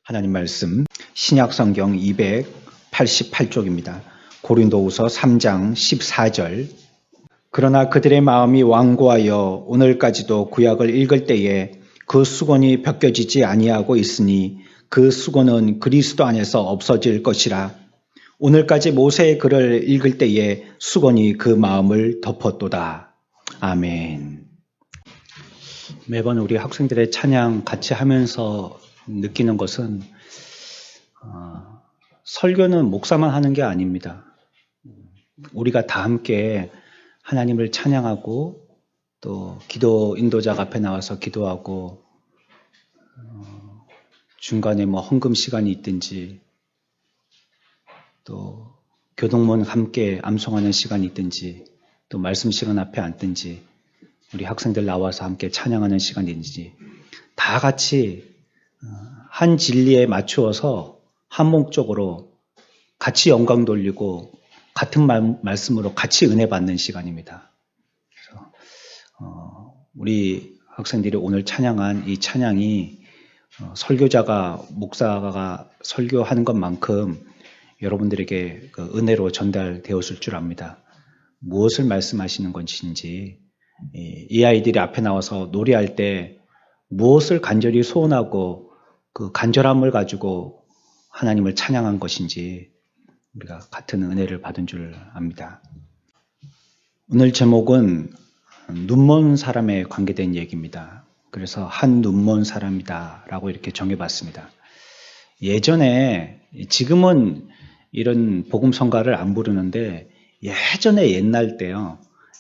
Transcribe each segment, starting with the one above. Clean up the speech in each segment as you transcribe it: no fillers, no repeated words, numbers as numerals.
하나님 말씀 신약성경 288쪽입니다. 고린도후서 3장 14절. 그러나 그들의 마음이 완고하여 오늘까지도 구약을 읽을 때에 그 수건이 벗겨지지 아니하고 있으니 그 수건은 그리스도 안에서 없어질 것이라. 오늘까지 모세의 글을 읽을 때에 수건이 그 마음을 덮었도다. 아멘. 매번 우리 학생들의 찬양 같이 하면서 느끼는 것은 설교는 목사만 하는 게 아닙니다. 우리가 다 함께 하나님을 찬양하고 또 기도 인도자가 앞에 나와서 기도하고 중간에 헌금 시간이 있든지 또 교동문 함께 암송하는 시간이 있든지 또 말씀 시간 앞에 앉든지 우리 학생들 나와서 함께 찬양하는 시간이 있든지 다 같이 한 진리에 맞추어서 한 목적으로 같이 영광 돌리고 같은 말씀으로 같이 은혜 받는 시간입니다. 그래서 우리 학생들이 오늘 찬양한 이 찬양이 설교자가 목사가 설교하는 것만큼 여러분들에게 그 은혜로 전달되었을 줄 압니다. 무엇을 말씀하시는 것인지 이 아이들이 앞에 나와서 노래할 때 무엇을 간절히 소원하고 그 간절함을 가지고 하나님을 찬양한 것인지 우리가 같은 은혜를 받은 줄 압니다. 오늘 제목은 눈먼 사람에 관계된 얘기입니다. 그래서 한 눈먼 사람이다 라고 이렇게 정해봤습니다. 예전에, 지금은 이런 복음성가를 안 부르는데 예전에 옛날 때요,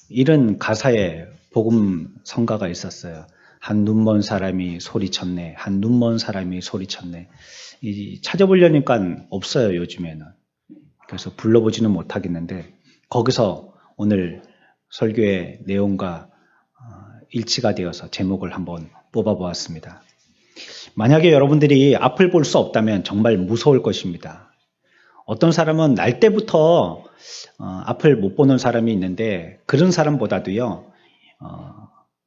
이런 가사의 복음성가가 있었어요. 한 눈먼 사람이 소리쳤네. 한 눈먼 사람이 소리쳤네. 찾아보려니까 없어요, 요즘에는. 그래서 불러보지는 못하겠는데 거기서 오늘 설교의 내용과 일치가 되어서 제목을 한번 뽑아보았습니다. 만약에 여러분들이 앞을 볼 수 없다면 정말 무서울 것입니다. 어떤 사람은 날 때부터 앞을 못 보는 사람이 있는데 그런 사람보다도요,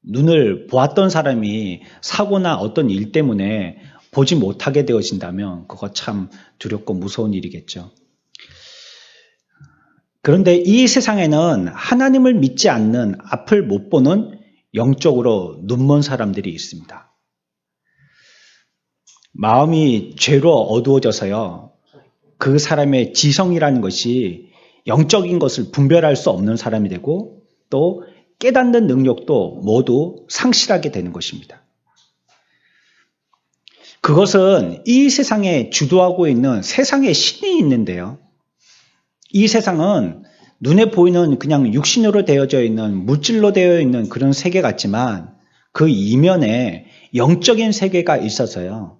눈을 보았던 사람이 사고나 어떤 일 때문에 보지 못하게 되어진다면 그거 참 두렵고 무서운 일이겠죠. 그런데 이 세상에는 하나님을 믿지 않는 앞을 못 보는 영적으로 눈먼 사람들이 있습니다. 마음이 죄로 어두워져서요, 그 사람의 지성이라는 것이 영적인 것을 분별할 수 없는 사람이 되고 또 깨닫는 능력도 모두 상실하게 되는 것입니다. 그것은 이 세상에 주도하고 있는 세상의 신이 있는데요. 이 세상은 눈에 보이는 그냥 육신으로 되어져 있는 물질로 되어 있는 그런 세계 같지만 그 이면에 영적인 세계가 있어서요,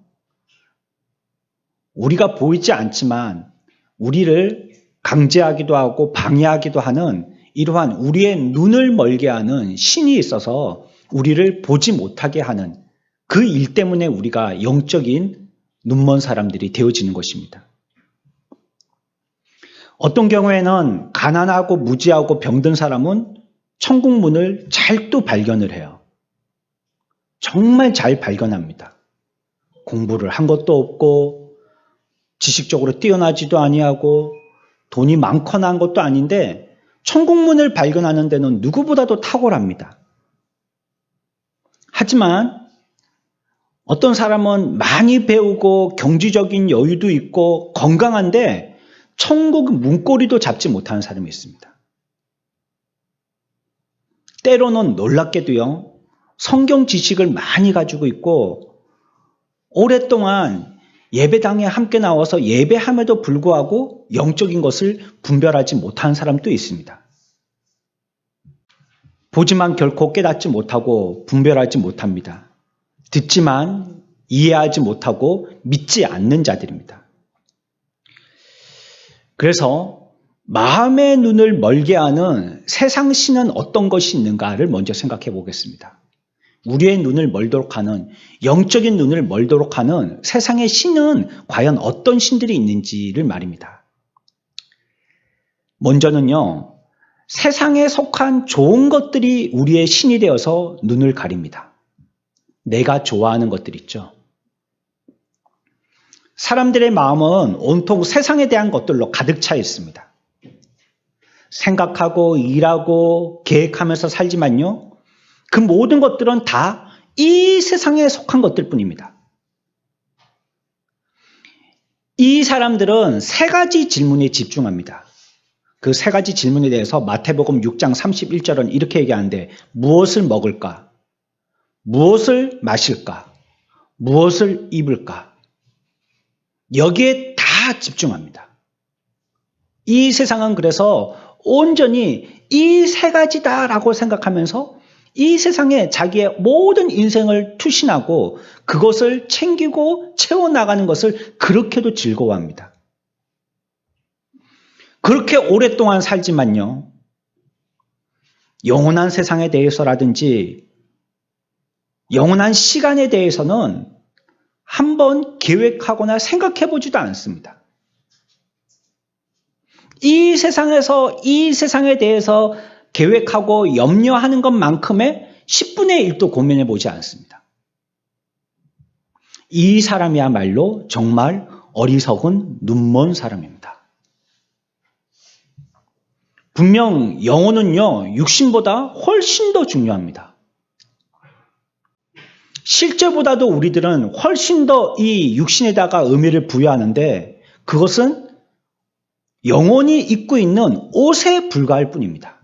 우리가 보이지 않지만 우리를 강제하기도 하고 방해하기도 하는 이러한 우리의 눈을 멀게 하는 신이 있어서 우리를 보지 못하게 하는 그 일 때문에 우리가 영적인 눈먼 사람들이 되어지는 것입니다. 어떤 경우에는 가난하고 무지하고 병든 사람은 천국 문을 잘 또 발견을 해요. 정말 잘 발견합니다. 공부를 한 것도 없고 지식적으로 뛰어나지도 아니하고 돈이 많거나 한 것도 아닌데 천국문을 발견하는 데는 누구보다도 탁월합니다. 하지만 어떤 사람은 많이 배우고 경제적인 여유도 있고 건강한데 천국 문고리도 잡지 못하는 사람이 있습니다. 때로는 놀랍게도요, 성경 지식을 많이 가지고 있고 오랫동안 예배당에 함께 나와서 예배함에도 불구하고 영적인 것을 분별하지 못하는 사람도 있습니다. 보지만 결코 깨닫지 못하고 분별하지 못합니다. 듣지만 이해하지 못하고 믿지 않는 자들입니다. 그래서 마음의 눈을 멀게 하는 세상 신은 어떤 것이 있는가를 먼저 생각해 보겠습니다. 우리의 눈을 멀도록 하는, 영적인 눈을 멀도록 하는 세상의 신은 과연 어떤 신들이 있는지를 말입니다. 먼저는요, 세상에 속한 좋은 것들이 우리의 신이 되어서 눈을 가립니다. 내가 좋아하는 것들 있죠. 사람들의 마음은 온통 세상에 대한 것들로 가득 차 있습니다. 생각하고 일하고 계획하면서 살지만요, 그 모든 것들은 다 이 세상에 속한 것들 뿐입니다. 이 사람들은 세 가지 질문에 집중합니다. 그 세 가지 질문에 대해서 마태복음 6장 31절은 이렇게 얘기하는데, 무엇을 먹을까? 무엇을 마실까? 무엇을 입을까? 여기에 다 집중합니다. 이 세상은 그래서 온전히 이 세 가지다라고 생각하면서 이 세상에 자기의 모든 인생을 투신하고 그것을 챙기고 채워나가는 것을 그렇게도 즐거워합니다. 그렇게 오랫동안 살지만요, 영원한 세상에 대해서라든지 영원한 시간에 대해서는 한번 계획하거나 생각해 보지도 않습니다. 이 세상에서 이 세상에 대해서 계획하고 염려하는 것만큼의 10분의 1도 고민해 보지 않습니다. 이 사람이야말로 정말 어리석은 눈먼 사람입니다. 분명 영혼은요, 육신보다 훨씬 더 중요합니다. 실제보다도 우리들은 훨씬 더 이 육신에다가 의미를 부여하는데, 그것은 영혼이 입고 있는 옷에 불과할 뿐입니다.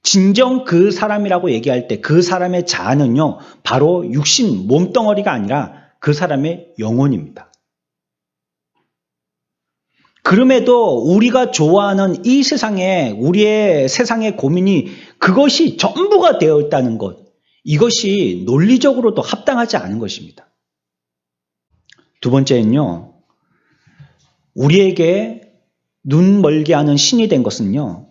진정 그 사람이라고 얘기할 때 그 사람의 자아는요, 바로 육신 몸덩어리가 아니라 그 사람의 영혼입니다. 그럼에도 우리가 좋아하는 이 세상에, 우리의 세상의 고민이 그것이 전부가 되어 있다는 것, 이것이 논리적으로도 합당하지 않은 것입니다. 두 번째는요, 우리에게 눈 멀게 하는 신이 된 것은요,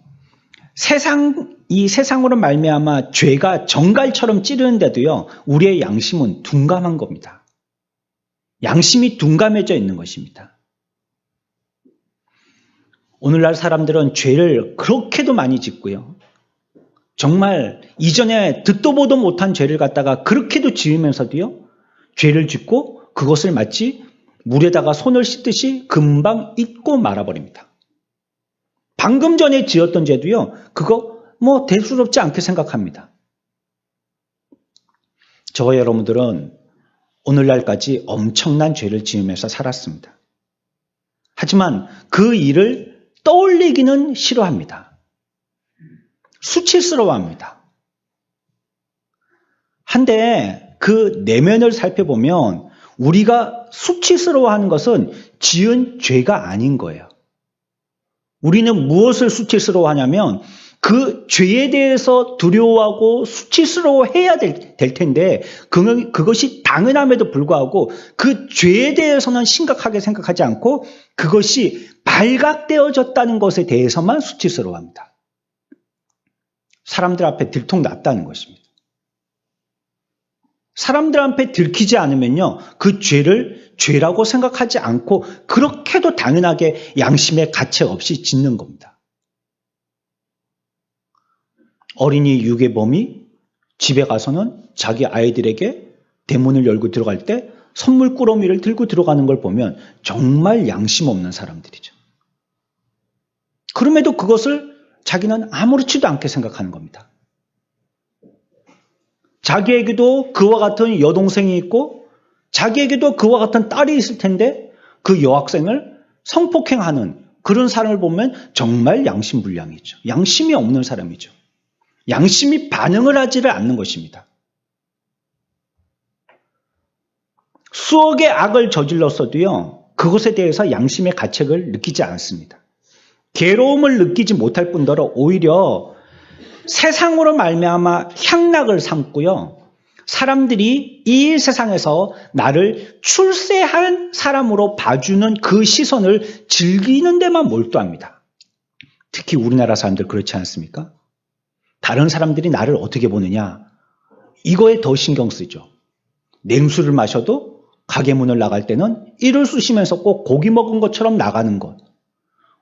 이 세상으로 말미암아 죄가 정갈처럼 찌르는데도요, 우리의 양심은 둔감한 겁니다. 양심이 둔감해져 있는 것입니다. 오늘날 사람들은 죄를 그렇게도 많이 짓고요, 정말 이전에 듣도 보도 못한 죄를 갖다가 그렇게도 지으면서도요, 죄를 짓고 그것을 마치 물에다가 손을 씻듯이 금방 잊고 말아버립니다. 방금 전에 지었던 죄도요, 그거 대수롭지 않게 생각합니다. 저와 여러분들은 오늘날까지 엄청난 죄를 지으면서 살았습니다. 하지만 그 일을 떠올리기는 싫어합니다. 수치스러워합니다. 한데 그 내면을 살펴보면 우리가 수치스러워하는 것은 지은 죄가 아닌 거예요. 우리는 무엇을 수치스러워하냐면 그 죄에 대해서 두려워하고 수치스러워해야 될 텐데, 그것이 당연함에도 불구하고 그 죄에 대해서는 심각하게 생각하지 않고 그것이 발각되어졌다는 것에 대해서만 수치스러워합니다. 사람들 앞에 들통났다는 것입니다. 사람들 앞에 들키지 않으면요, 그 죄를 죄라고 생각하지 않고 그렇게도 당연하게 양심의 가책 없이 짓는 겁니다. 어린이 유괴범이 집에 가서는 자기 아이들에게 대문을 열고 들어갈 때 선물 꾸러미를 들고 들어가는 걸 보면 정말 양심 없는 사람들이죠. 그럼에도 그것을 자기는 아무렇지도 않게 생각하는 겁니다. 자기에게도 그와 같은 여동생이 있고 자기에게도 그와 같은 딸이 있을 텐데 그 여학생을 성폭행하는 그런 사람을 보면 정말 양심불량이죠. 양심이 없는 사람이죠. 양심이 반응을 하지를 않는 것입니다. 수억의 악을 저질렀어도요, 그것에 대해서 양심의 가책을 느끼지 않습니다. 괴로움을 느끼지 못할 뿐더러 오히려 세상으로 말미암아 향락을 삼고요, 사람들이 이 세상에서 나를 출세한 사람으로 봐주는 그 시선을 즐기는 데만 몰두합니다. 특히 우리나라 사람들 그렇지 않습니까? 다른 사람들이 나를 어떻게 보느냐, 이거에 더 신경 쓰죠. 냉수를 마셔도 가게 문을 나갈 때는 이를 쑤시면서 꼭 고기 먹은 것처럼 나가는 것.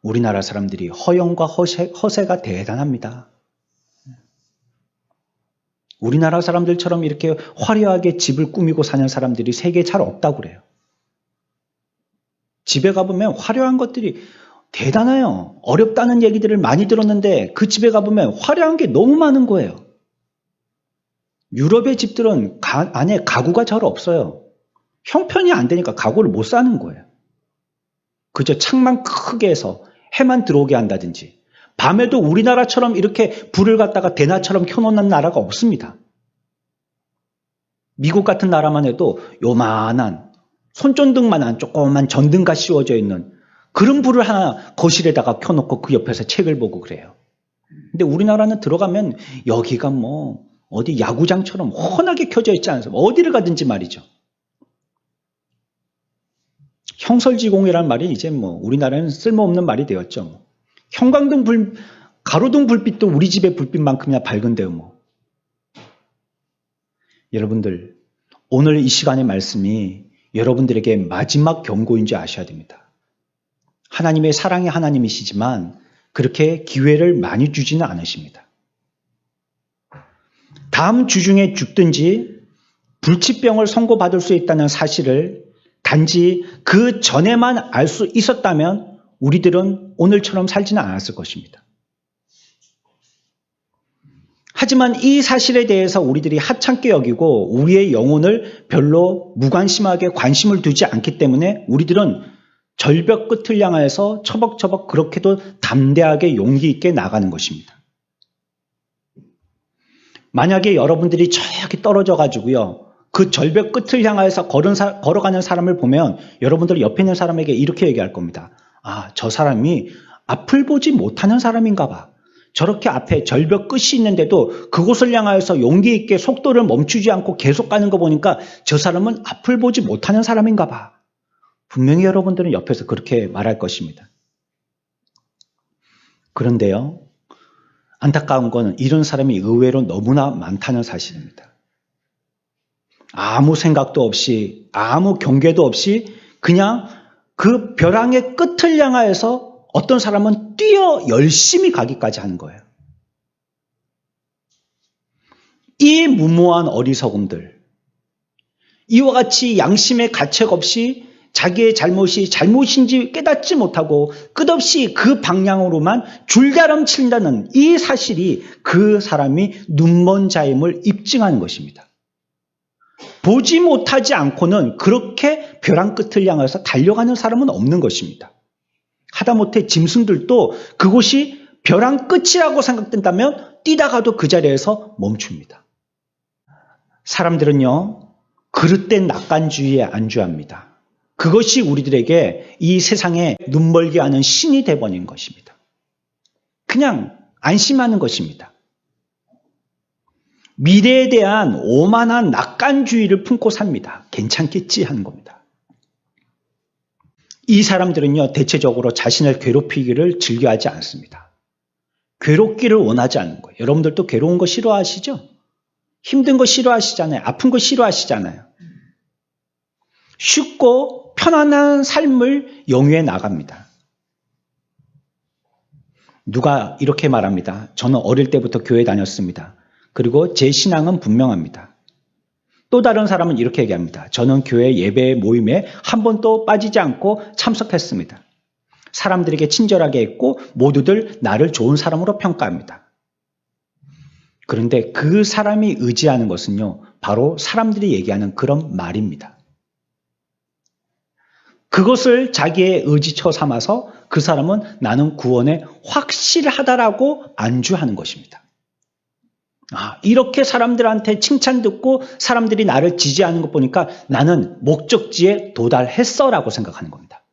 우리나라 사람들이 허영과 허세가 대단합니다. 우리나라 사람들처럼 이렇게 화려하게 집을 꾸미고 사는 사람들이 세계에 잘 없다고 그래요. 집에 가보면 화려한 것들이 대단해요. 어렵다는 얘기들을 많이 들었는데 그 집에 가보면 화려한 게 너무 많은 거예요. 유럽의 집들은 안에 가구가 잘 없어요. 형편이 안 되니까 가구를 못 사는 거예요. 그저 창만 크게 해서 해만 들어오게 한다든지. 밤에도 우리나라처럼 이렇게 불을 갖다가 대낮처럼 켜놓는 나라가 없습니다. 미국 같은 나라만 해도 요만한 손전등만한 조그만 전등가 씌워져 있는 그런 불을 하나 거실에다가 켜놓고 그 옆에서 책을 보고 그래요. 근데 우리나라는 들어가면 여기가 뭐 어디 야구장처럼 훤하게 켜져 있지 않습니까? 어디를 가든지 말이죠. 형설지공이라는 말이 이제 뭐 우리나라는 쓸모없는 말이 되었죠. 형광등 가로등 불빛도 우리 집의 불빛만큼이나 밝은데요, 뭐. 여러분들, 오늘 이 시간의 말씀이 여러분들에게 마지막 경고인 줄 아셔야 됩니다. 하나님의 사랑의 하나님이시지만 그렇게 기회를 많이 주지는 않으십니다. 다음 주 중에 죽든지 불치병을 선고받을 수 있다는 사실을 단지 그 전에만 알 수 있었다면 우리들은 오늘처럼 살지는 않았을 것입니다. 하지만 이 사실에 대해서 우리들이 하찮게 여기고 우리의 영혼을 별로 무관심하게 관심을 두지 않기 때문에 우리들은 절벽 끝을 향하여서 처벅처벅 그렇게도 담대하게 용기 있게 나가는 것입니다. 만약에 여러분들이 저기 떨어져 가지고요. 그 절벽 끝을 향하여서 걸어가는 사람을 보면 여러분들 옆에 있는 사람에게 이렇게 얘기할 겁니다. 아, 저 사람이 앞을 보지 못하는 사람인가 봐. 저렇게 앞에 절벽 끝이 있는데도 그곳을 향하여서 용기 있게 속도를 멈추지 않고 계속 가는 거 보니까 저 사람은 앞을 보지 못하는 사람인가 봐. 분명히 여러분들은 옆에서 그렇게 말할 것입니다. 그런데요, 안타까운 건 이런 사람이 의외로 너무나 많다는 사실입니다. 아무 생각도 없이, 아무 경계도 없이 그냥 그 벼랑의 끝을 향하여서 어떤 사람은 뛰어 열심히 가기까지 하는 거예요. 이 무모한 어리석음들, 이와 같이 양심의 가책 없이 자기의 잘못이 잘못인지 깨닫지 못하고 끝없이 그 방향으로만 줄다름 친다는 이 사실이 그 사람이 눈먼 자임을 입증하는 것입니다. 보지 못하지 않고는 그렇게 벼랑 끝을 향해서 달려가는 사람은 없는 것입니다. 하다못해 짐승들도 그곳이 벼랑 끝이라고 생각된다면 뛰다가도 그 자리에서 멈춥니다. 사람들은요, 그릇된 낙관주의에 안주합니다. 그것이 우리들에게 이 세상에 눈멀게 하는 신이 돼버린 것입니다. 그냥 안심하는 것입니다. 미래에 대한 오만한 낙관주의를 품고 삽니다. 괜찮겠지 하는 겁니다. 이 사람들은요, 대체적으로 자신을 괴롭히기를 즐겨하지 않습니다. 괴롭기를 원하지 않는 거예요. 여러분들도 괴로운 거 싫어하시죠? 힘든 거 싫어하시잖아요. 아픈 거 싫어하시잖아요. 쉽고 편안한 삶을 영위해 나갑니다. 누가 이렇게 말합니다. 저는 어릴 때부터 교회 다녔습니다. 그리고 제 신앙은 분명합니다. 또 다른 사람은 이렇게 얘기합니다. 저는 교회 예배 모임에 한 번도 빠지지 않고 참석했습니다. 사람들에게 친절하게 했고 모두들 나를 좋은 사람으로 평가합니다. 그런데 그 사람이 의지하는 것은요, 바로 사람들이 얘기하는 그런 말입니다. 그것을 자기의 의지처 삼아서 그 사람은 나는 구원에 확실하다라고 안주하는 것입니다. 이렇게 사람들한테 칭찬 듣고 사람들이 나를 지지하는 것 보니까 나는 목적지에 도달했어라고 생각하는 겁니다.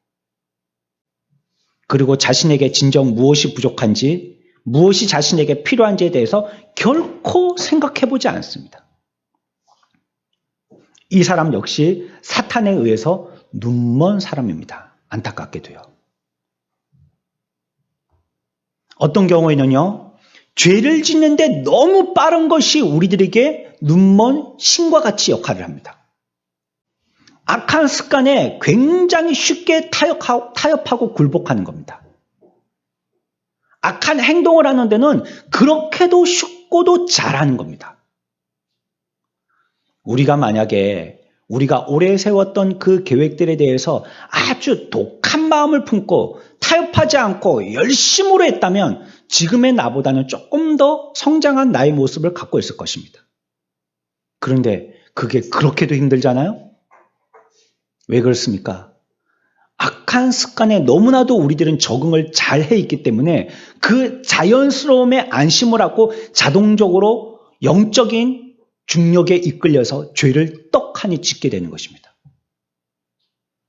그리고 자신에게 진정 무엇이 부족한지, 무엇이 자신에게 필요한지에 대해서 결코 생각해보지 않습니다. 이 사람 역시 사탄에 의해서 눈먼 사람입니다. 안타깝게도요. 어떤 경우에는요, 죄를 짓는데 너무 빠른 것이 우리들에게 눈먼 신과 같이 역할을 합니다. 악한 습관에 굉장히 쉽게 타협하고 굴복하는 겁니다. 악한 행동을 하는 데는 그렇게도 쉽고도 잘하는 겁니다. 우리가 만약에 우리가 오래 세웠던 그 계획들에 대해서 아주 독한 마음을 품고 타협하지 않고 열심으로 했다면 지금의 나보다는 조금 더 성장한 나의 모습을 갖고 있을 것입니다. 그런데 그게 그렇게도 힘들잖아요? 왜 그렇습니까? 악한 습관에 너무나도 우리들은 적응을 잘 해 있기 때문에 그 자연스러움에 안심을 하고 자동적으로 영적인 중력에 이끌려서 죄를 떡하니 짓게 되는 것입니다.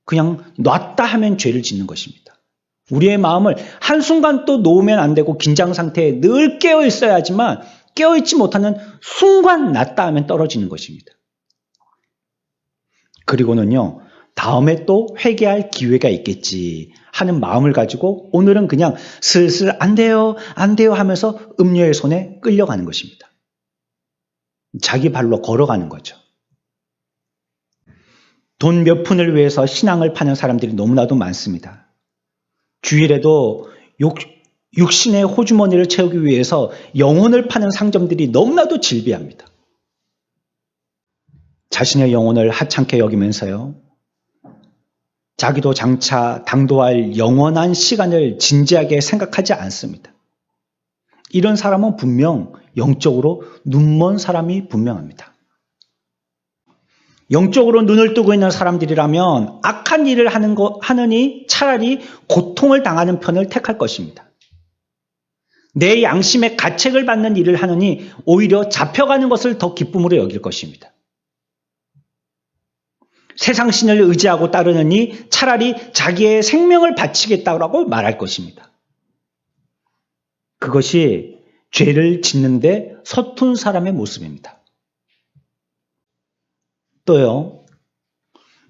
그냥 놨다 하면 죄를 짓는 것입니다. 우리의 마음을 한순간 또 놓으면 안 되고 긴장 상태에 늘 깨어 있어야 하지만 깨어있지 못하는 순간 놨다 하면 떨어지는 것입니다. 그리고는요, 다음에 또 회개할 기회가 있겠지 하는 마음을 가지고 오늘은 그냥 슬슬 안 돼요 하면서 음료의 손에 끌려가는 것입니다. 자기 발로 걸어가는 거죠. 돈 몇 푼을 위해서 신앙을 파는 사람들이 너무나도 많습니다. 주일에도 육신의 호주머니를 채우기 위해서 영혼을 파는 상점들이 너무나도 질비합니다. 자신의 영혼을 하찮게 여기면서요, 자기도 장차 당도할 영원한 시간을 진지하게 생각하지 않습니다. 이런 사람은 분명 영적으로 눈먼 사람이 분명합니다. 영적으로 눈을 뜨고 있는 사람들이라면 악한 일을 하느니 차라리 고통을 당하는 편을 택할 것입니다. 내 양심의 가책을 받는 일을 하느니 오히려 잡혀가는 것을 더 기쁨으로 여길 것입니다. 세상 신을 의지하고 따르느니 차라리 자기의 생명을 바치겠다고 말할 것입니다. 그것이 죄를 짓는데 서툰 사람의 모습입니다. 또요,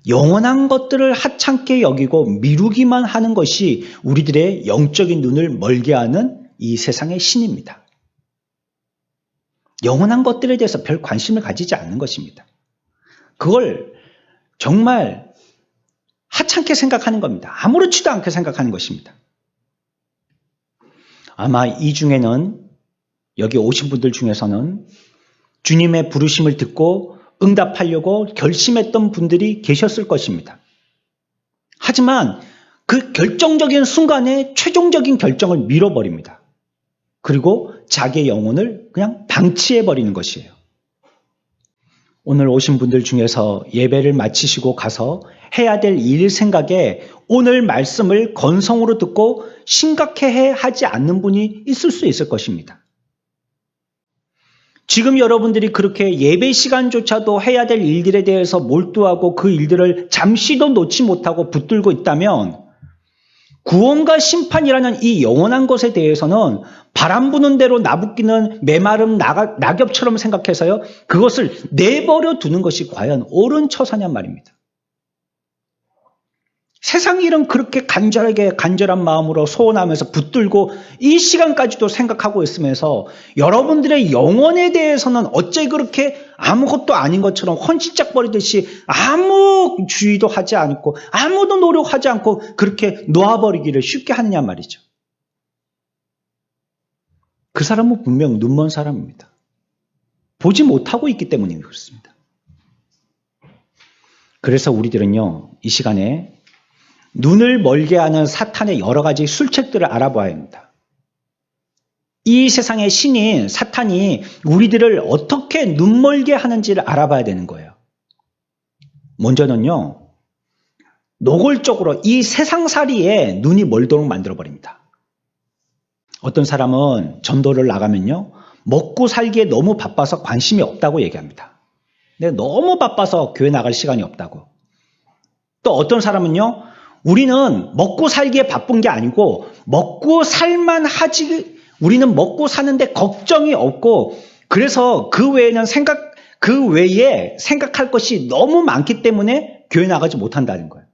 영원한 것들을 하찮게 여기고 미루기만 하는 것이 우리들의 영적인 눈을 멀게 하는 이 세상의 신입니다. 영원한 것들에 대해서 별 관심을 가지지 않는 것입니다. 그걸 정말 하찮게 생각하는 겁니다. 아무렇지도 않게 생각하는 것입니다. 아마 이 중에는, 여기 오신 분들 중에서는 주님의 부르심을 듣고 응답하려고 결심했던 분들이 계셨을 것입니다. 하지만 그 결정적인 순간에 최종적인 결정을 밀어버립니다. 그리고 자기의 영혼을 그냥 방치해버리는 것이에요. 오늘 오신 분들 중에서 예배를 마치시고 가서 해야 될 일 생각에 오늘 말씀을 건성으로 듣고 심각해 하지 않는 분이 있을 수 있을 것입니다. 지금 여러분들이 그렇게 예배 시간조차도 해야 될 일들에 대해서 몰두하고 그 일들을 잠시도 놓지 못하고 붙들고 있다면 구원과 심판이라는 이 영원한 것에 대해서는 바람 부는 대로 나부끼는 메마른 낙엽처럼 생각해서요, 그것을 내버려 두는 것이 과연 옳은 처사냔 말입니다. 세상 일은 그렇게 간절한 마음으로 소원하면서 붙들고 이 시간까지도 생각하고 있으면서 여러분들의 영혼에 대해서는 어째 그렇게 아무것도 아닌 것처럼 헌신짝거리듯이 아무 주의도 하지 않고 아무도 노력하지 않고 그렇게 놓아버리기를 쉽게 하느냐 말이죠. 그 사람은 분명 눈먼 사람입니다. 보지 못하고 있기 때문에 그렇습니다. 그래서 우리들은요, 이 시간에 눈을 멀게 하는 사탄의 여러 가지 술책들을 알아봐야 합니다. 이 세상의 신인 사탄이 우리들을 어떻게 눈멀게 하는지를 알아봐야 되는 거예요. 먼저는요, 노골적으로 이 세상살이에 눈이 멀도록 만들어버립니다. 어떤 사람은 전도를 나가면요, 먹고 살기에 너무 바빠서 관심이 없다고 얘기합니다. 근데 너무 바빠서 교회 나갈 시간이 없다고. 또 어떤 사람은요, 우리는 먹고 살기에 바쁜 게 아니고 먹고 살만 하지, 우리는 먹고 사는데 걱정이 없고 그래서 그 외에 생각할 것이 너무 많기 때문에 교회 나가지 못한다는 거예요.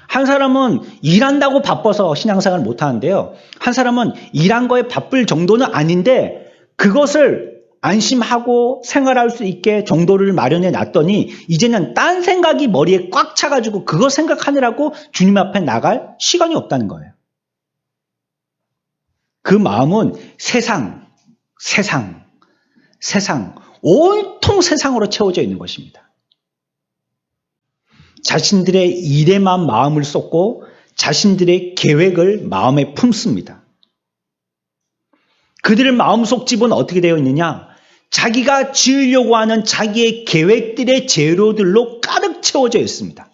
한 사람은 일한다고 바빠서 신앙생활을 못하는데요, 한 사람은 일한 거에 바쁠 정도는 아닌데 그것을 안심하고 생활할 수 있게 정도를 마련해 놨더니 이제는 딴 생각이 머리에 꽉 차가지고 그거 생각하느라고 주님 앞에 나갈 시간이 없다는 거예요. 그 마음은 세상, 온통 세상으로 채워져 있는 것입니다. 자신들의 일에만 마음을 쏟고 자신들의 계획을 마음에 품습니다. 그들의 마음속 집은 어떻게 되어 있느냐? 자기가 지으려고 하는 자기의 계획들의 재료들로 가득 채워져 있습니다.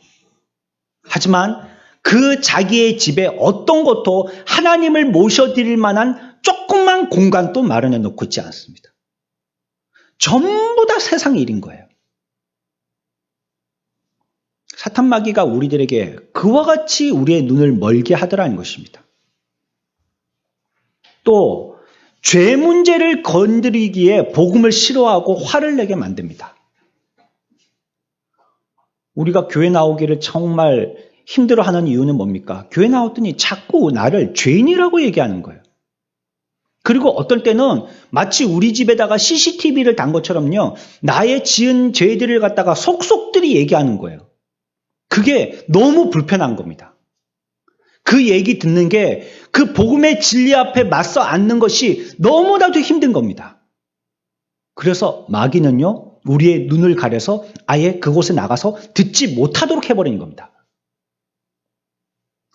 하지만 그 자기의 집에 어떤 것도 하나님을 모셔드릴 만한 조그만 공간도 마련해 놓고 있지 않습니다. 전부 다 세상 일인 거예요. 사탄 마귀가 우리들에게 그와 같이 우리의 눈을 멀게 하더라는 것입니다. 또 죄 문제를 건드리기에 복음을 싫어하고 화를 내게 만듭니다. 우리가 교회 나오기를 정말 힘들어하는 이유는 뭡니까? 교회 나왔더니 자꾸 나를 죄인이라고 얘기하는 거예요. 그리고 어떨 때는 마치 우리 집에다가 CCTV를 단 것처럼요, 나의 지은 죄들을 갖다가 속속들이 얘기하는 거예요. 그게 너무 불편한 겁니다. 그 얘기 듣는 게 그 복음의 진리 앞에 맞서 앉는 것이 너무나도 힘든 겁니다. 그래서 마귀는요, 우리의 눈을 가려서 아예 그곳에 나가서 듣지 못하도록 해버리는 겁니다.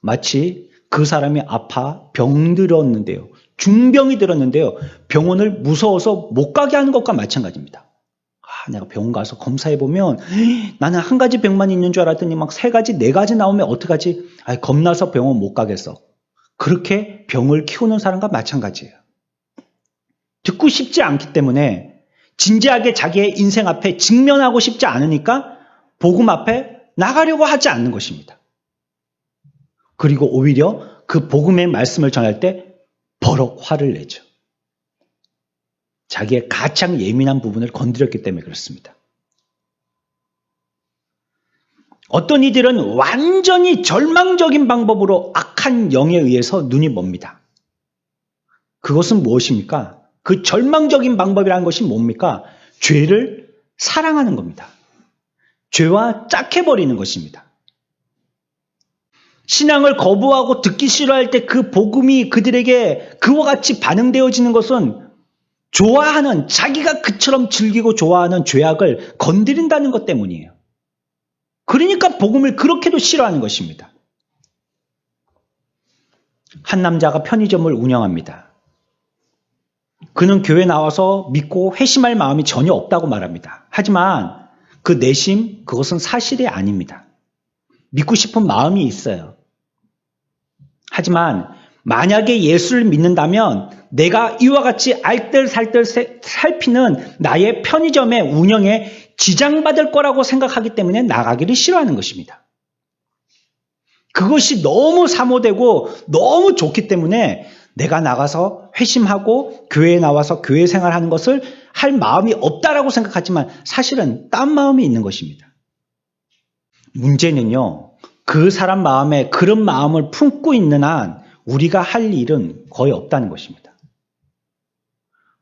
마치 그 사람이 아파 병들었는데요, 중병이 들었는데요, 병원을 무서워서 못 가게 하는 것과 마찬가지입니다. 내가 병원 가서 검사해보면 나는 한 가지 병만 있는 줄 알았더니 막 3가지, 4가지 나오면 어떡하지? 겁나서 병원 못 가겠어. 그렇게 병을 키우는 사람과 마찬가지예요. 듣고 싶지 않기 때문에 진지하게 자기의 인생 앞에 직면하고 싶지 않으니까 복음 앞에 나가려고 하지 않는 것입니다. 그리고 오히려 그 복음의 말씀을 전할 때 버럭 화를 내죠. 자기의 가장 예민한 부분을 건드렸기 때문에 그렇습니다. 어떤 이들은 완전히 절망적인 방법으로 악한 영에 의해서 눈이 멉니다. 그것은 무엇입니까? 그 절망적인 방법이라는 것이 뭡니까? 죄를 사랑하는 겁니다. 죄와 짝해버리는 것입니다. 신앙을 거부하고 듣기 싫어할 때 그 복음이 그들에게 그와 같이 반응되어지는 것은 좋아하는, 자기가 그처럼 즐기고 좋아하는 죄악을 건드린다는 것 때문이에요. 그러니까 복음을 그렇게도 싫어하는 것입니다. 한 남자가 편의점을 운영합니다. 그는 교회 나와서 믿고 회심할 마음이 전혀 없다고 말합니다. 하지만 그 내심, 그것은 사실이 아닙니다. 믿고 싶은 마음이 있어요. 하지만 만약에 예수를 믿는다면 내가 이와 같이 알뜰살뜰 살피는 나의 편의점의 운영에 지장받을 거라고 생각하기 때문에 나가기를 싫어하는 것입니다. 그것이 너무 사모되고 너무 좋기 때문에 내가 나가서 회심하고 교회에 나와서 교회 생활하는 것을 할 마음이 없다라고 생각하지만 사실은 딴 마음이 있는 것입니다. 문제는요, 그 사람 마음에 그런 마음을 품고 있는 한 우리가 할 일은 거의 없다는 것입니다.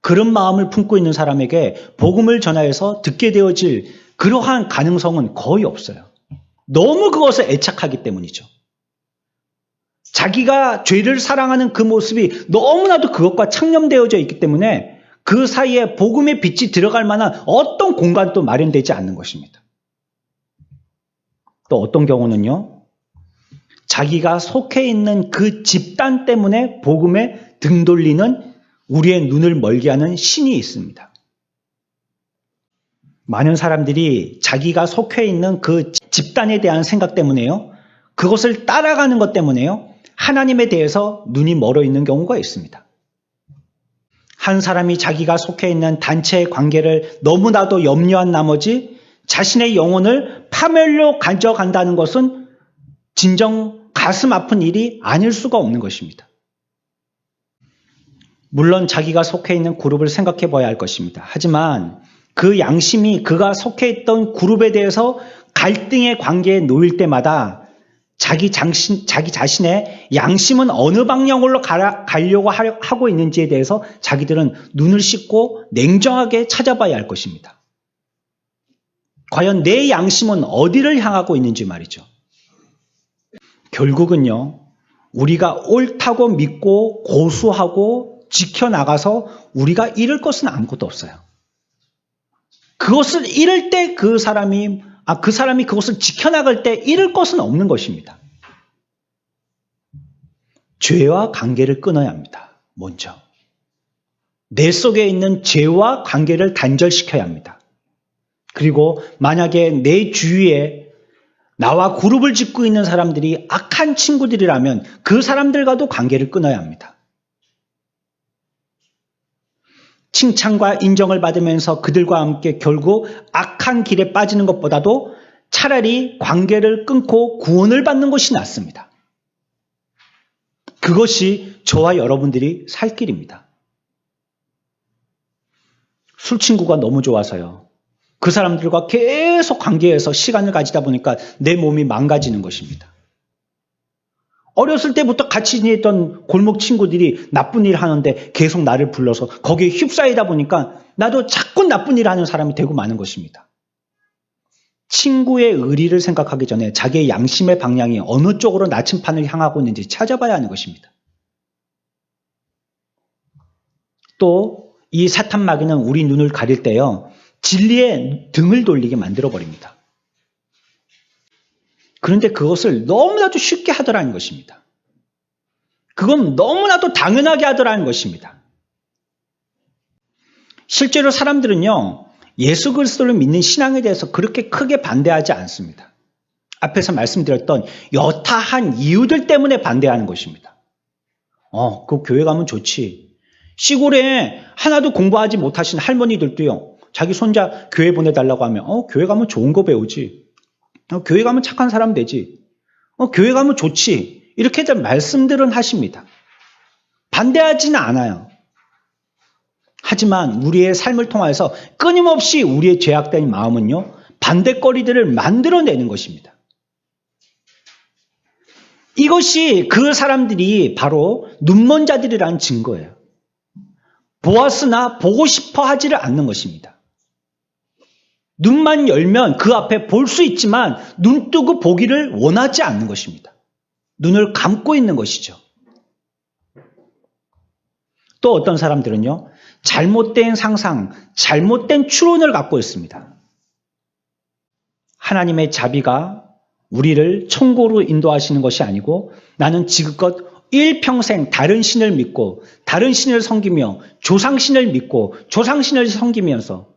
그런 마음을 품고 있는 사람에게 복음을 전하여서 듣게 되어질 그러한 가능성은 거의 없어요. 너무 그것에 애착하기 때문이죠. 자기가 죄를 사랑하는 그 모습이 너무나도 그것과 창념되어져 있기 때문에 그 사이에 복음의 빛이 들어갈 만한 어떤 공간도 마련되지 않는 것입니다. 또 어떤 경우는요, 자기가 속해 있는 그 집단 때문에 복음에 등 돌리는 우리의 눈을 멀게 하는 신이 있습니다. 많은 사람들이 자기가 속해 있는 그 집단에 대한 생각 때문에요, 그것을 따라가는 것 때문에요, 하나님에 대해서 눈이 멀어 있는 경우가 있습니다. 한 사람이 자기가 속해 있는 단체의 관계를 너무나도 염려한 나머지 자신의 영혼을 파멸로 가져간다는 것은 진정 가슴 아픈 일이 아닐 수가 없는 것입니다. 물론 자기가 속해 있는 그룹을 생각해 봐야 할 것입니다. 하지만 그 양심이 그가 속해 있던 그룹에 대해서 갈등의 관계에 놓일 때마다 자기 자신의 양심은 어느 방향으로 가려고 하고 있는지에 대해서 자기들은 눈을 씻고 냉정하게 찾아봐야 할 것입니다. 과연 내 양심은 어디를 향하고 있는지 말이죠. 결국은요, 우리가 옳다고 믿고 고수하고 지켜나가서 우리가 잃을 것은 아무것도 없어요. 그것을 잃을 때 그 사람이 그 사람이 그것을 지켜나갈 때 잃을 것은 없는 것입니다. 죄와 관계를 끊어야 합니다. 먼저. 내 속에 있는 죄와 관계를 단절시켜야 합니다. 그리고 만약에 내 주위에 나와 그룹을 짓고 있는 사람들이 악한 친구들이라면 그 사람들과도 관계를 끊어야 합니다. 칭찬과 인정을 받으면서 그들과 함께 결국 악한 길에 빠지는 것보다도 차라리 관계를 끊고 구원을 받는 것이 낫습니다. 그것이 저와 여러분들이 살 길입니다. 술 친구가 너무 좋아서요. 그 사람들과 계속 관계에서 시간을 가지다 보니까 내 몸이 망가지는 것입니다. 어렸을 때부터 같이 지냈던 골목 친구들이 나쁜 일 하는데 계속 나를 불러서 거기에 휩싸이다 보니까 나도 자꾸 나쁜 일 하는 사람이 되고 마는 것입니다. 친구의 의리를 생각하기 전에 자기의 양심의 방향이 어느 쪽으로 나침판을 향하고 있는지 찾아봐야 하는 것입니다. 또 이 사탄 마귀는 우리 눈을 가릴 때요, 진리의 등을 돌리게 만들어버립니다. 그런데 그것을 너무나도 쉽게 하더라는 것입니다. 그건 너무나도 당연하게 하더라는 것입니다. 실제로 사람들은요, 예수 그리스도를 믿는 신앙에 대해서 그렇게 크게 반대하지 않습니다. 앞에서 말씀드렸던 여타한 이유들 때문에 반대하는 것입니다. 그 교회 가면 좋지. 시골에 하나도 공부하지 못하신 할머니들도요, 자기 손자 교회 보내달라고 하면 교회 가면 좋은 거 배우지. 교회 가면 착한 사람 되지. 교회 가면 좋지. 이렇게 말씀들은 하십니다. 반대하지는 않아요. 하지만 우리의 삶을 통해서 끊임없이 우리의 죄악된 마음은요, 반대거리들을 만들어내는 것입니다. 이것이 그 사람들이 바로 눈먼 자들이라는 증거예요. 보았으나 보고 싶어 하지를 않는 것입니다. 눈만 열면 그 앞에 볼 수 있지만 눈 뜨고 보기를 원하지 않는 것입니다. 눈을 감고 있는 것이죠. 또 어떤 사람들은요, 잘못된 상상, 잘못된 추론을 갖고 있습니다. 하나님의 자비가 우리를 천국으로 인도하시는 것이 아니고 나는 지금껏 일평생 다른 신을 믿고 다른 신을 섬기며 조상신을 믿고 조상신을 섬기면서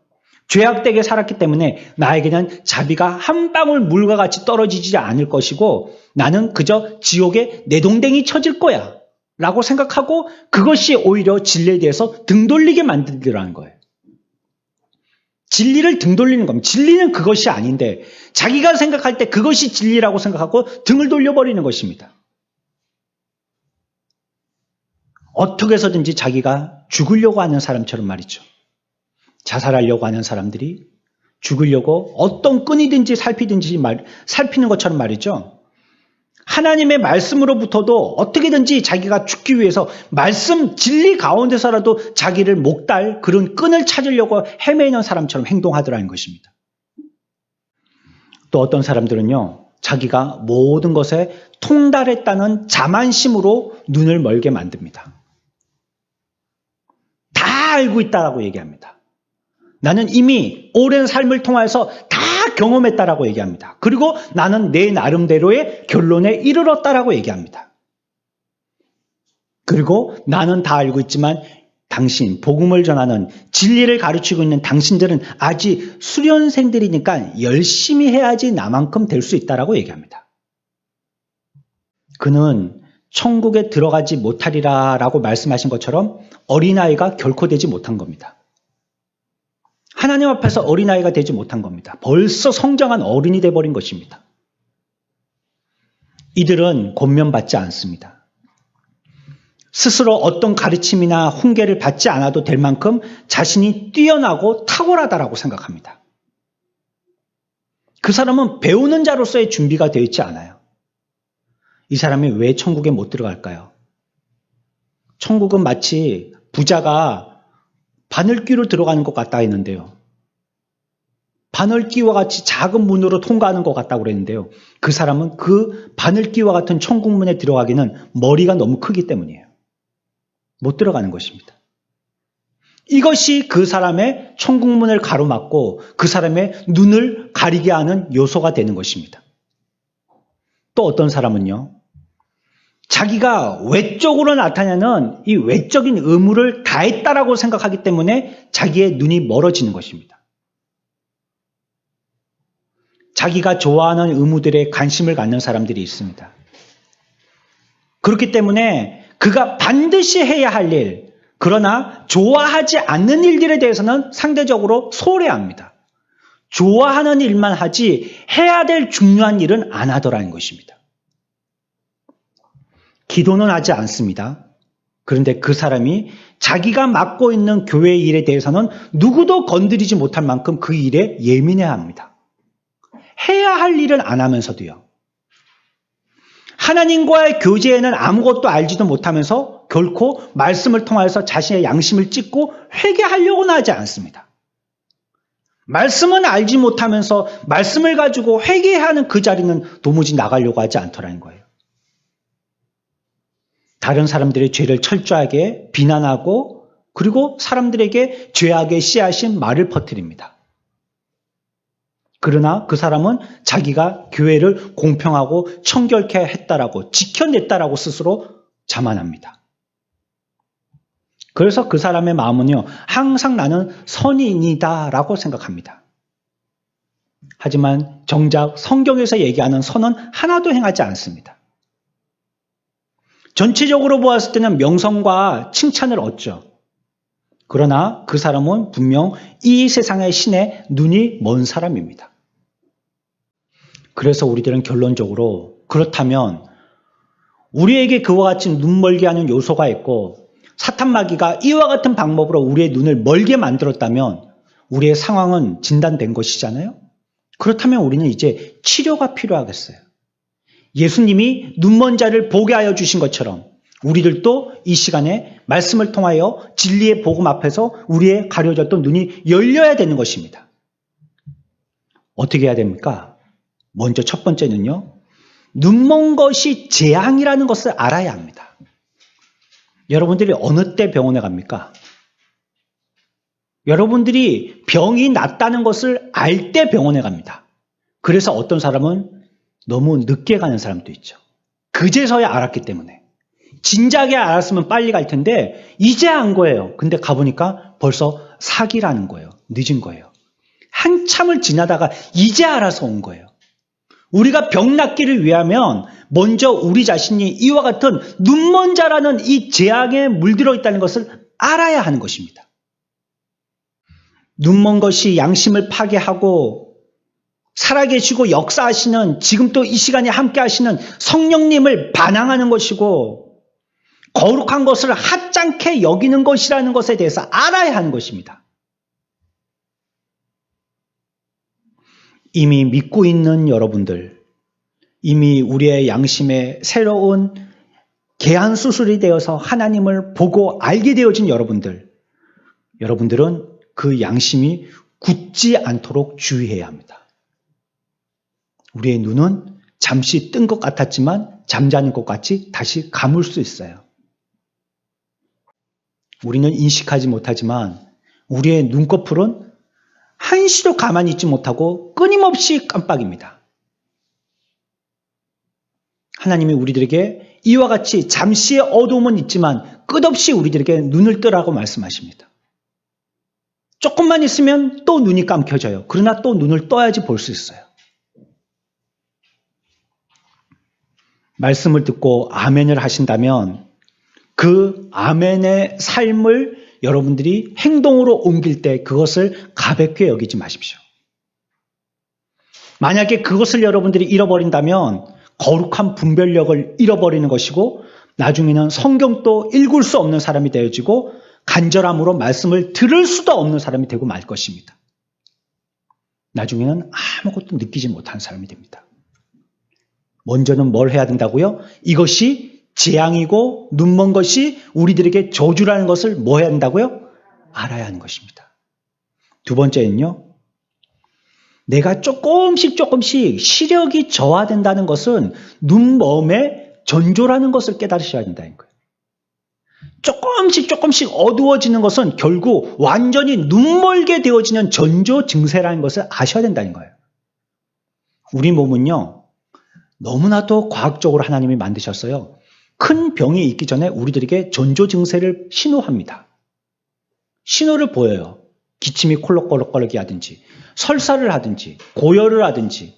죄악되게 살았기 때문에 나에게는 자비가 한 방울 물과 같이 떨어지지 않을 것이고 나는 그저 지옥에 내동댕이 쳐질 거야 라고 생각하고 그것이 오히려 진리에 대해서 등 돌리게 만들더라는 거예요. 진리를 등 돌리는 겁니다. 진리는 그것이 아닌데 자기가 생각할 때 그것이 진리라고 생각하고 등을 돌려버리는 것입니다. 어떻게 해서든지 자기가 죽으려고 하는 사람처럼 말이죠. 자살하려고 하는 사람들이 죽으려고 어떤 끈이든지 살피는 것처럼 말이죠. 하나님의 말씀으로부터도 어떻게든지 자기가 죽기 위해서 말씀 진리 가운데서라도 자기를 목달 그런 끈을 찾으려고 헤매는 사람처럼 행동하더라는 것입니다. 또 어떤 사람들은요, 자기가 모든 것에 통달했다는 자만심으로 눈을 멀게 만듭니다. 다 알고 있다라고 얘기합니다. 나는 이미 오랜 삶을 통해서 다 경험했다라고 얘기합니다. 그리고 나는 내 나름대로의 결론에 이르렀다라고 얘기합니다. 그리고 나는 다 알고 있지만 당신, 복음을 전하는 진리를 가르치고 있는 당신들은 아직 수련생들이니까 열심히 해야지 나만큼 될 수 있다라고 얘기합니다. 그는 천국에 들어가지 못하리라 라고 말씀하신 것처럼 어린아이가 결코 되지 못한 겁니다. 하나님 앞에서 어린아이가 되지 못한 겁니다. 벌써 성장한 어른이 돼버린 것입니다. 이들은 권면받지 않습니다. 스스로 어떤 가르침이나 훈계를 받지 않아도 될 만큼 자신이 뛰어나고 탁월하다라고 생각합니다. 그 사람은 배우는 자로서의 준비가 되어 있지 않아요. 이 사람이 왜 천국에 못 들어갈까요? 천국은 마치 부자가 바늘귀로 들어가는 것 같다 했는데요. 바늘귀와 같이 작은 문으로 통과하는 것 같다고 그랬는데요. 그 사람은 그 바늘귀와 같은 천국문에 들어가기는 머리가 너무 크기 때문이에요. 못 들어가는 것입니다. 이것이 그 사람의 천국문을 가로막고 그 사람의 눈을 가리게 하는 요소가 되는 것입니다. 또 어떤 사람은요, 자기가 외적으로 나타내는 이 외적인 의무를 다했다라고 생각하기 때문에 자기의 눈이 멀어지는 것입니다. 자기가 좋아하는 의무들에 관심을 갖는 사람들이 있습니다. 그렇기 때문에 그가 반드시 해야 할 일, 그러나 좋아하지 않는 일들에 대해서는 상대적으로 소홀해합니다. 좋아하는 일만 하지 해야 될 중요한 일은 안 하더라는 것입니다. 기도는 하지 않습니다. 그런데 그 사람이 자기가 맡고 있는 교회 일에 대해서는 누구도 건드리지 못할 만큼 그 일에 예민해야 합니다. 해야 할 일은 안 하면서도요. 하나님과의 교제에는 아무것도 알지도 못하면서 결코 말씀을 통하여서 자신의 양심을 찢고 회개하려고는 하지 않습니다. 말씀은 알지 못하면서 말씀을 가지고 회개하는 그 자리는 도무지 나가려고 하지 않더라는 거예요. 다른 사람들의 죄를 철저하게 비난하고 그리고 사람들에게 죄악의 씨앗인 말을 퍼뜨립니다. 그러나 그 사람은 자기가 교회를 공평하고 청결케 했다라고 지켜냈다라고 스스로 자만합니다. 그래서 그 사람의 마음은요, 항상 나는 선인이다라고 생각합니다. 하지만 정작 성경에서 얘기하는 선은 하나도 행하지 않습니다. 전체적으로 보았을 때는 명성과 칭찬을 얻죠. 그러나 그 사람은 분명 이 세상의 신에 눈이 먼 사람입니다. 그래서 우리들은 결론적으로 그렇다면 우리에게 그와 같이 눈 멀게 하는 요소가 있고 사탄마귀가 이와 같은 방법으로 우리의 눈을 멀게 만들었다면 우리의 상황은 진단된 것이잖아요. 그렇다면 우리는 이제 치료가 필요하겠어요. 예수님이 눈먼 자를 보게 하여 주신 것처럼 우리들도 이 시간에 말씀을 통하여 진리의 복음 앞에서 우리의 가려졌던 눈이 열려야 되는 것입니다. 어떻게 해야 됩니까? 먼저 첫 번째는요, 눈먼 것이 재앙이라는 것을 알아야 합니다. 여러분들이 어느 때 병원에 갑니까? 여러분들이 병이 낫다는 것을 알 때 병원에 갑니다. 그래서 어떤 사람은 너무 늦게 가는 사람도 있죠. 그제서야 알았기 때문에. 진작에 알았으면 빨리 갈 텐데 이제 안 거예요. 근데 가보니까 벌써 사기라는 거예요. 늦은 거예요. 한참을 지나다가 이제 알아서 온 거예요. 우리가 병 낫기를 위하면 먼저 우리 자신이 이와 같은 눈먼 자라는 이 재앙에 물들어 있다는 것을 알아야 하는 것입니다. 눈먼 것이 양심을 파괴하고 살아계시고 역사하시는 지금 또 이 시간에 함께 하시는 성령님을 반항하는 것이고 거룩한 것을 하찮게 여기는 것이라는 것에 대해서 알아야 하는 것입니다. 이미 믿고 있는 여러분들, 이미 우리의 양심에 새로운 개한 수술이 되어서 하나님을 보고 알게 되어진 여러분들은 그 양심이 굳지 않도록 주의해야 합니다. 우리의 눈은 잠시 뜬 것 같았지만 잠자는 것 같이 다시 감을 수 있어요. 우리는 인식하지 못하지만 우리의 눈꺼풀은 한시도 가만히 있지 못하고 끊임없이 깜빡입니다. 하나님이 우리들에게 이와 같이 잠시의 어두움은 있지만 끝없이 우리들에게 눈을 뜨라고 말씀하십니다. 조금만 있으면 또 눈이 감겨져요. 그러나 또 눈을 떠야지 볼 수 있어요. 말씀을 듣고 아멘을 하신다면 그 아멘의 삶을 여러분들이 행동으로 옮길 때 그것을 가볍게 여기지 마십시오. 만약에 그것을 여러분들이 잃어버린다면 거룩한 분별력을 잃어버리는 것이고 나중에는 성경도 읽을 수 없는 사람이 되어지고 간절함으로 말씀을 들을 수도 없는 사람이 되고 말 것입니다. 나중에는 아무것도 느끼지 못한 사람이 됩니다. 먼저는 뭘 해야 된다고요? 이것이 재앙이고 눈먼 것이 우리들에게 저주라는 것을 뭐 해야 된다고요? 알아야 하는 것입니다. 두 번째는요. 내가 조금씩 시력이 저하된다는 것은 눈먼의 전조라는 것을 깨달으셔야 된다는 거예요. 조금씩 어두워지는 것은 결국 완전히 눈멀게 되어지는 전조 증세라는 것을 아셔야 된다는 거예요. 우리 몸은요, 너무나도 과학적으로 하나님이 만드셨어요. 큰 병이 있기 전에 우리들에게 전조 증세를 신호합니다. 신호를 보여요. 기침이 콜록콜록거리게 하든지, 설사를 하든지, 고열을 하든지,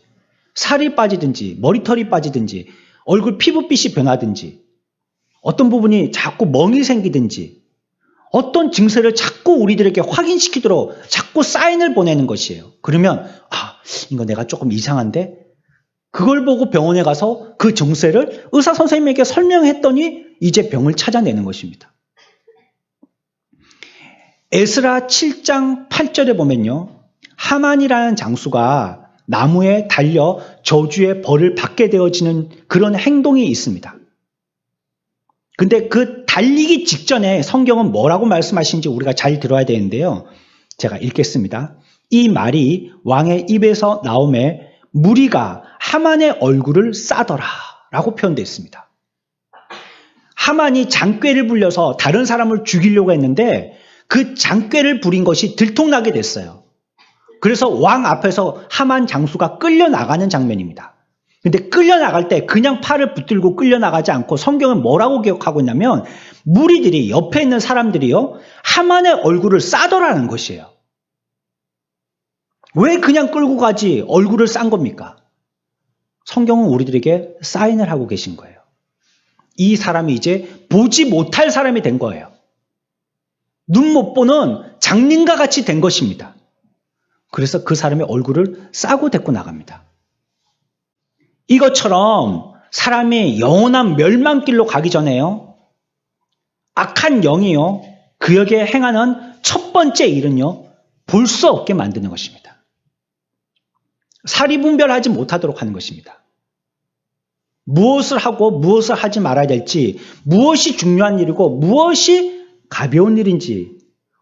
살이 빠지든지, 머리털이 빠지든지, 얼굴 피부빛이 변하든지, 어떤 부분이 자꾸 멍이 생기든지, 어떤 증세를 자꾸 우리들에게 확인시키도록 자꾸 사인을 보내는 것이에요. 그러면 이거 내가 조금 이상한데? 그걸 보고 병원에 가서 그 증세를 의사 선생님에게 설명했더니 이제 병을 찾아내는 것입니다. 에스라 7장 8절에 보면요, 하만이라는 장수가 나무에 달려 저주의 벌을 받게 되어지는 그런 행동이 있습니다. 근데 그 달리기 직전에 성경은 뭐라고 말씀하시는지 우리가 잘 들어야 되는데요. 제가 읽겠습니다. 이 말이 왕의 입에서 나오매 무리가 하만의 얼굴을 싸더라 라고 표현되어 있습니다. 하만이 장꾀를 부려서 다른 사람을 죽이려고 했는데 그 장꾀를 부린 것이 들통나게 됐어요. 그래서 왕 앞에서 하만 장수가 끌려나가는 장면입니다. 근데 끌려나갈 때 그냥 팔을 붙들고 끌려나가지 않고 성경은 뭐라고 기억하고 있냐면 무리들이 옆에 있는 사람들이요, 하만의 얼굴을 싸더라는 것이에요. 왜 그냥 끌고 가지 얼굴을 싼 겁니까? 성경은 우리들에게 사인을 하고 계신 거예요. 이 사람이 이제 보지 못할 사람이 된 거예요. 눈 못 보는 장님과 같이 된 것입니다. 그래서 그 사람의 얼굴을 싸고 데리고 나갑니다. 이것처럼 사람이 영원한 멸망길로 가기 전에요, 악한 영이요, 그에게 행하는 첫 번째 일은요, 볼 수 없게 만드는 것입니다. 사리분별하지 못하도록 하는 것입니다. 무엇을 하고 무엇을 하지 말아야 될지, 무엇이 중요한 일이고 무엇이 가벼운 일인지,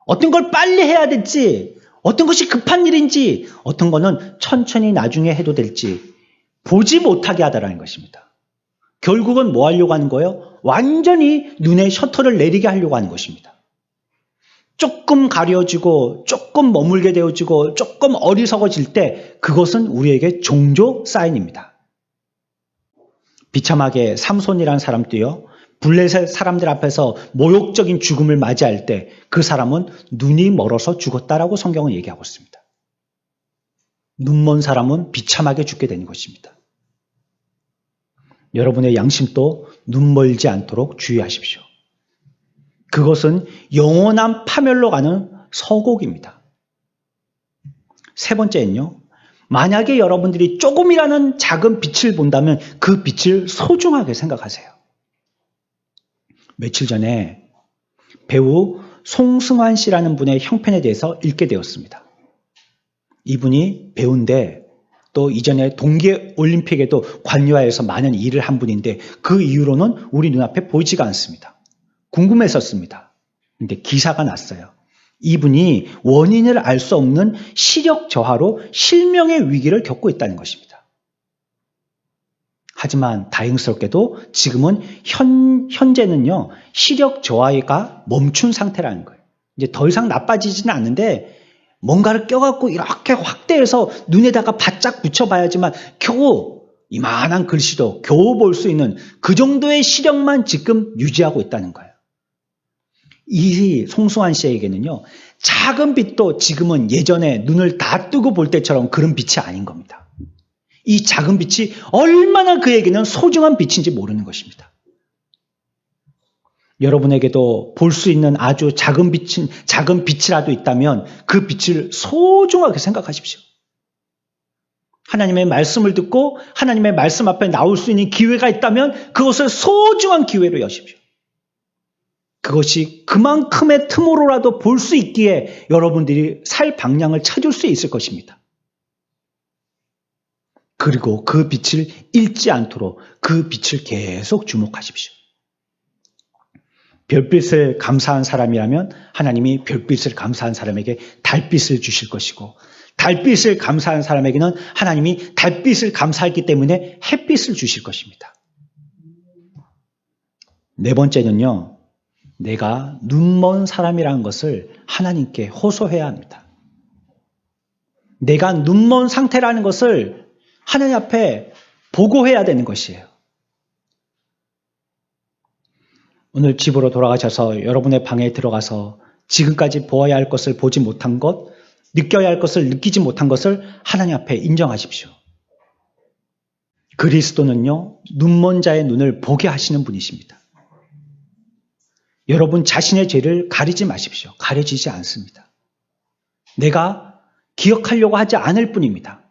어떤 걸 빨리 해야 될지, 어떤 것이 급한 일인지, 어떤 거는 천천히 나중에 해도 될지 보지 못하게 하다라는 것입니다. 결국은 뭐 하려고 하는 거예요? 완전히 눈에 셔터를 내리게 하려고 하는 것입니다. 조금 가려지고 조금 머물게 되어지고 조금 어리석어질 때 그것은 우리에게 종조 사인입니다. 비참하게 삼손이라는 사람도요, 블레셋 사람들 앞에서 모욕적인 죽음을 맞이할 때 그 사람은 눈이 멀어서 죽었다라고 성경은 얘기하고 있습니다. 눈먼 사람은 비참하게 죽게 되는 것입니다. 여러분의 양심도 눈멀지 않도록 주의하십시오. 그것은 영원한 파멸로 가는 서곡입니다. 세 번째는요, 만약에 여러분들이 조금이라는 작은 빛을 본다면 그 빛을 소중하게 생각하세요. 며칠 전에 배우 송승환 씨라는 분의 형편에 대해서 읽게 되었습니다. 이분이 배우인데 또 이전에 동계올림픽에도 관여하여서 많은 일을 한 분인데 그 이후로는 우리 눈앞에 보이지가 않습니다. 궁금했었습니다. 근데 기사가 났어요. 이분이 원인을 알 수 없는 시력 저하로 실명의 위기를 겪고 있다는 것입니다. 하지만 다행스럽게도 지금은 현재는요, 시력 저하가 멈춘 상태라는 거예요. 이제 더 이상 나빠지지는 않는데 뭔가를 껴갖고 이렇게 확대해서 눈에다가 바짝 붙여봐야지만 겨우 이만한 글씨도 겨우 볼 수 있는 그 정도의 시력만 지금 유지하고 있다는 거예요. 이 송승환 씨에게는요, 작은 빛도 지금은 예전에 눈을 다 뜨고 볼 때처럼 그런 빛이 아닌 겁니다. 이 작은 빛이 얼마나 그에게는 소중한 빛인지 모르는 것입니다. 여러분에게도 볼 수 있는 아주 작은 빛이라도 있다면 그 빛을 소중하게 생각하십시오. 하나님의 말씀을 듣고 하나님의 말씀 앞에 나올 수 있는 기회가 있다면 그것을 소중한 기회로 여십시오. 그것이 그만큼의 틈으로라도 볼 수 있기에 여러분들이 살 방향을 찾을 수 있을 것입니다. 그리고 그 빛을 잃지 않도록 그 빛을 계속 주목하십시오. 별빛을 감사한 사람이라면 하나님이 별빛을 감사한 사람에게 달빛을 주실 것이고, 달빛을 감사한 사람에게는 하나님이 달빛을 감사했기 때문에 햇빛을 주실 것입니다. 네 번째는요, 내가 눈먼 사람이라는 것을 하나님께 호소해야 합니다. 내가 눈먼 상태라는 것을 하나님 앞에 보고해야 되는 것이에요. 오늘 집으로 돌아가셔서 여러분의 방에 들어가서 지금까지 보아야 할 것을 보지 못한 것, 느껴야 할 것을 느끼지 못한 것을 하나님 앞에 인정하십시오. 그리스도는요, 눈먼 자의 눈을 보게 하시는 분이십니다. 여러분 자신의 죄를 가리지 마십시오. 가려지지 않습니다. 내가 기억하려고 하지 않을 뿐입니다.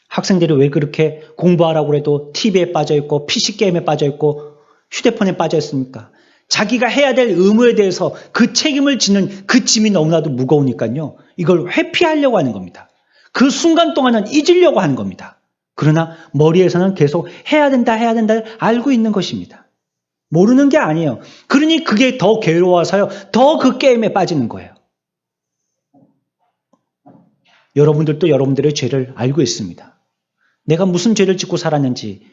학생들이 왜 그렇게 공부하라고 해도 TV에 빠져있고 PC게임에 빠져있고 휴대폰에 빠져있습니까? 자기가 해야 될 의무에 대해서 그 책임을 지는 그 짐이 너무나도 무거우니까요. 이걸 회피하려고 하는 겁니다. 그 순간 동안은 잊으려고 하는 겁니다. 그러나 머리에서는 계속 해야 된다 알고 있는 것입니다. 모르는 게 아니에요. 그러니 그게 더 괴로워서요. 더 그 게임에 빠지는 거예요. 여러분들도 여러분들의 죄를 알고 있습니다. 내가 무슨 죄를 짓고 살았는지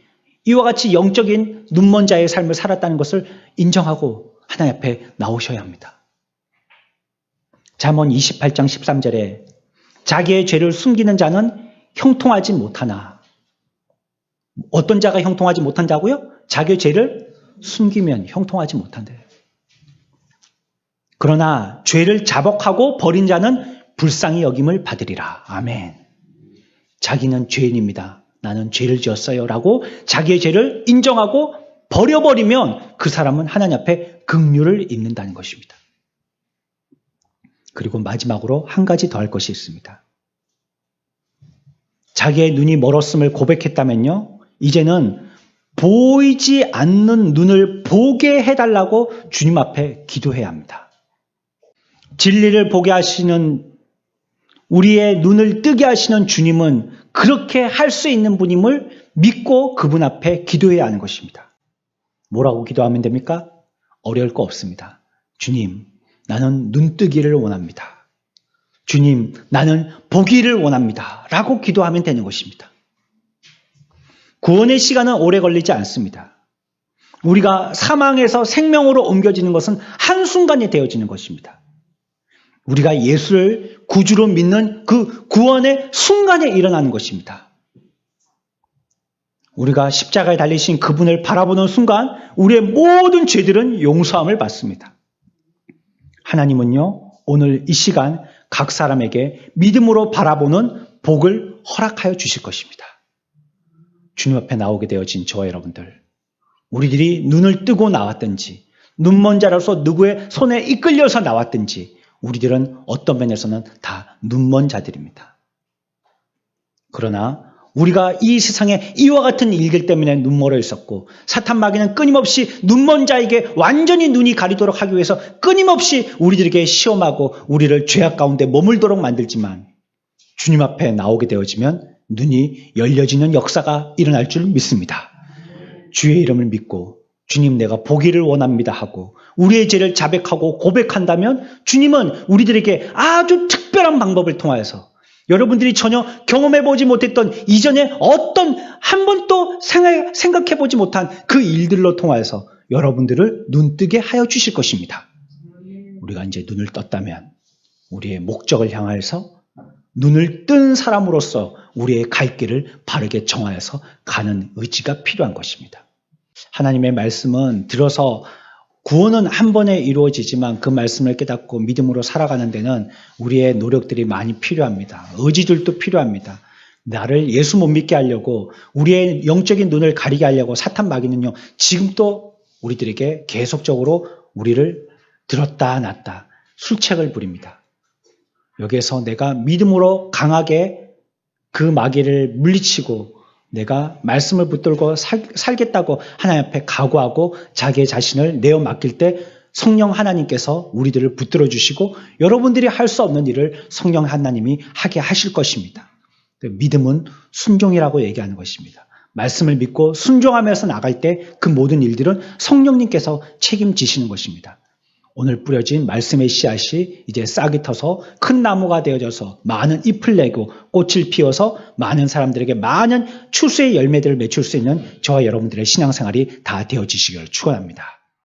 이와 같이 영적인 눈먼 자의 삶을 살았다는 것을 인정하고 하나님 앞에 나오셔야 합니다. 잠언 28장 13절에 자기의 죄를 숨기는 자는 형통하지 못하나. 어떤 자가 형통하지 못한다고요? 자기의 죄를 숨기면 형통하지 못한대요. 그러나 죄를 자복하고 버린 자는 불쌍히 여김을 받으리라. 아멘. 자기는 죄인입니다. 나는 죄를 지었어요 라고 자기의 죄를 인정하고 버려버리면 그 사람은 하나님 앞에 긍휼을 입는다는 것입니다. 그리고 마지막으로 한 가지 더 할 것이 있습니다. 자기의 눈이 멀었음을 고백했다면요, 이제는 보이지 않는 눈을 보게 해달라고 주님 앞에 기도해야 합니다. 진리를 보게 하시는, 우리의 눈을 뜨게 하시는 주님은 그렇게 할 수 있는 분임을 믿고 그분 앞에 기도해야 하는 것입니다. 뭐라고 기도하면 됩니까? 어려울 거 없습니다. 주님, 나는 눈뜨기를 원합니다. 주님, 나는 보기를 원합니다. 라고 기도하면 되는 것입니다. 구원의 시간은 오래 걸리지 않습니다. 우리가 사망에서 생명으로 옮겨지는 것은 한순간에 되어지는 것입니다. 우리가 예수를 구주로 믿는 그 구원의 순간에 일어나는 것입니다. 우리가 십자가에 달리신 그분을 바라보는 순간 우리의 모든 죄들은 용서함을 받습니다. 하나님은요, 오늘 이 시간 각 사람에게 믿음으로 바라보는 복을 허락하여 주실 것입니다. 주님 앞에 나오게 되어진 저와 여러분들, 우리들이 눈을 뜨고 나왔든지 눈먼 자로서 누구의 손에 이끌려서 나왔든지 우리들은 어떤 면에서는 다 눈먼 자들입니다. 그러나 우리가 이 세상에 이와 같은 일들 때문에 눈멀어 있었고 사탄 마귀는 끊임없이 눈먼 자에게 완전히 눈이 가리도록 하기 위해서 끊임없이 우리들에게 시험하고 우리를 죄악 가운데 머물도록 만들지만 주님 앞에 나오게 되어지면 눈이 열려지는 역사가 일어날 줄 믿습니다. 주의 이름을 믿고 주님, 내가 보기를 원합니다 하고 우리의 죄를 자백하고 고백한다면 주님은 우리들에게 아주 특별한 방법을 통하여서 여러분들이 전혀 경험해보지 못했던 이전에 어떤 한 번도 생각해보지 못한 그 일들로 통하여서 여러분들을 눈뜨게 하여 주실 것입니다. 우리가 이제 눈을 떴다면 우리의 목적을 향하여서 눈을 뜬 사람으로서 우리의 갈 길을 바르게 정하여서 가는 의지가 필요한 것입니다. 하나님의 말씀은 들어서 구원은 한 번에 이루어지지만 그 말씀을 깨닫고 믿음으로 살아가는 데는 우리의 노력들이 많이 필요합니다. 의지들도 필요합니다. 나를 예수 못 믿게 하려고 우리의 영적인 눈을 가리게 하려고 사탄 마귀는요, 지금도 우리들에게 계속적으로 우리를 들었다 놨다 술책을 부립니다. 여기에서 내가 믿음으로 강하게 그 마귀를 물리치고 내가 말씀을 붙들고 살겠다고 하나님 앞에 각오하고 자기의 자신을 내어 맡길 때 성령 하나님께서 우리들을 붙들어 주시고 여러분들이 할 수 없는 일을 성령 하나님이 하게 하실 것입니다. 믿음은 순종이라고 얘기하는 것입니다. 말씀을 믿고 순종하면서 나갈 때 그 모든 일들은 성령님께서 책임지시는 것입니다. 오늘 뿌려진 말씀의 씨앗이 이제 싹이 터서 큰 나무가 되어져서 많은 잎을 내고 꽃을 피워서 많은 사람들에게 많은 추수의 열매들을 맺힐 수 있는 저와 여러분들의 신앙생활이 다 되어지시기를 축원합니다.